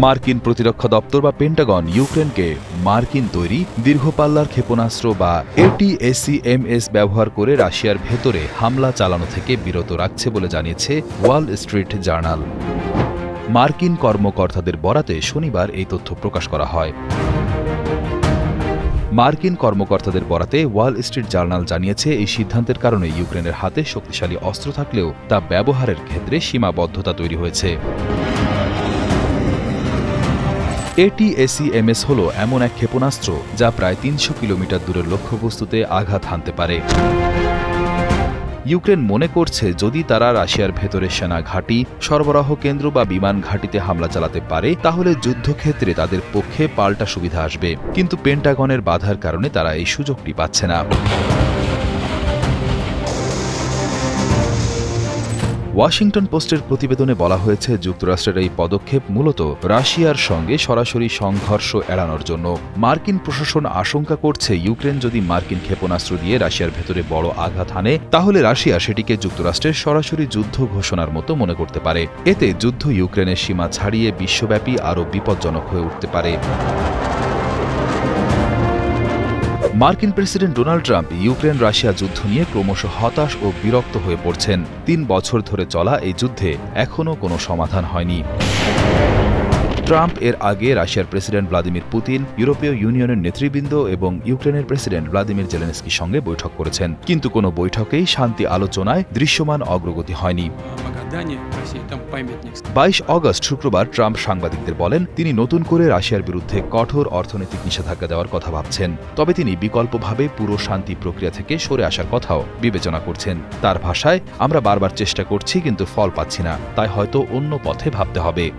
মার্কিন প্রতিরক্ষা দপ্তর বা পেন্টাগন ইউক্রেনকে মার্কিন তৈরি দীর্ঘপাল্লার ক্ষেপণাস্ত্র বা ATACMS ব্যবহার করে রাশিয়ার ভেতরে হামলা চালানো থেকে বিরত রাখছে বলে জানিয়েছে ওয়াল স্ট্রিট জার্নাল। মার্কিন কর্মকর্তাদের বরাতে শনিবার এই তথ্য প্রকাশ করা হয়। মার্কিন কর্মকর্তাদের বরাতে ওয়াল স্ট্রিট জার্নাল জানিয়েছে, এই সিদ্ধান্তের কারণে ইউক্রেনের হাতে শক্তিশালী অস্ত্র থাকলেও তা ব্যবহারের ক্ষেত্রে সীমাবদ্ধতা তৈরি হয়েছে। ATACMS হল এমন এক ক্ষেপণাস্ত্র যা প্রায় ৩০০ কিলোমিটার দূরের লক্ষ্যবস্তুতে আঘাত হানতে পারে। ইউক্রেন মনে করছে, যদি তারা রাশিয়ার ভেতরে সেনা ঘাঁটি, সরবরাহ কেন্দ্র বা বিমান ঘাঁটিতে হামলা চালাতে পারে তাহলে যুদ্ধক্ষেত্রে তাদের পক্ষে পাল্টা সুবিধা আসবে। কিন্তু পেন্টাগনের বাধার কারণে তারা এই সুযোগটি পাচ্ছে না। ওয়াশিংটন পোস্টের প্রতিবেদনে বলা হয়েছে, যুক্তরাষ্ট্রের এই পদক্ষেপ মূলত রাশিয়ার সঙ্গে সরাসরি সংঘর্ষ এড়ানোর জন্য। মার্কিন প্রশাসন আশঙ্কা করছে, ইউক্রেন যদি মার্কিন ক্ষেপণাস্ত্র দিয়ে রাশিয়ার ভেতরে বড় আঘাত হানে তাহলে রাশিয়া সেটিকে যুক্তরাষ্ট্রের সরাসরি যুদ্ধ ঘোষণার মতো মনে করতে পারে। এতে যুদ্ধ ইউক্রেনের সীমা ছাড়িয়ে বিশ্বব্যাপী আরও বিপজ্জনক হয়ে উঠতে পারে। মার্কিন president Donald Trump Ukraine Russia যুদ্ধ নিয়ে ক্রমশ হতাশ ও বিরক্ত হয়ে পড়ছেন। ৩ বছর ধরে চলা এই যুদ্ধে এখনও কোনো সমাধান হয়নি। ট্রাম্প এর আগে রাশিয়ার প্রেসিডেন্ট ভ্লাদিমির পুতিন, ইউরোপীয় ইউনিয়নের নেতৃবৃন্দ এবং ইউক্রেনের প্রেসিডেন্ট ভ্লাদিমির জেলেনস্কির সঙ্গে বৈঠক করেছেন, কিন্তু কোনো বৈঠকেই শান্তি আলোচনায় দৃশ্যমান অগ্রগতি হয়নি। ২২ অগস্ট শুক্রবার ট্রাম্প সাংবাদিকদের বলেন, তিনি নতুন করে রাশিয়ার বিরুদ্ধে কঠোর অর্থনৈতিক নিষেধাজ্ঞা দেওয়ার কথা ভাবছেন, তবে তিনি বিকল্পভাবে পুরো শান্তি প্রক্রিয়া থেকে সরে আসার কথাও বিবেচনা করছেন। তার ভাষায়, আমরা বারবার চেষ্টা করছি কিন্তু ফল পাচ্ছি না, তাই হয়তো অন্য পথে ভাবতে হবে।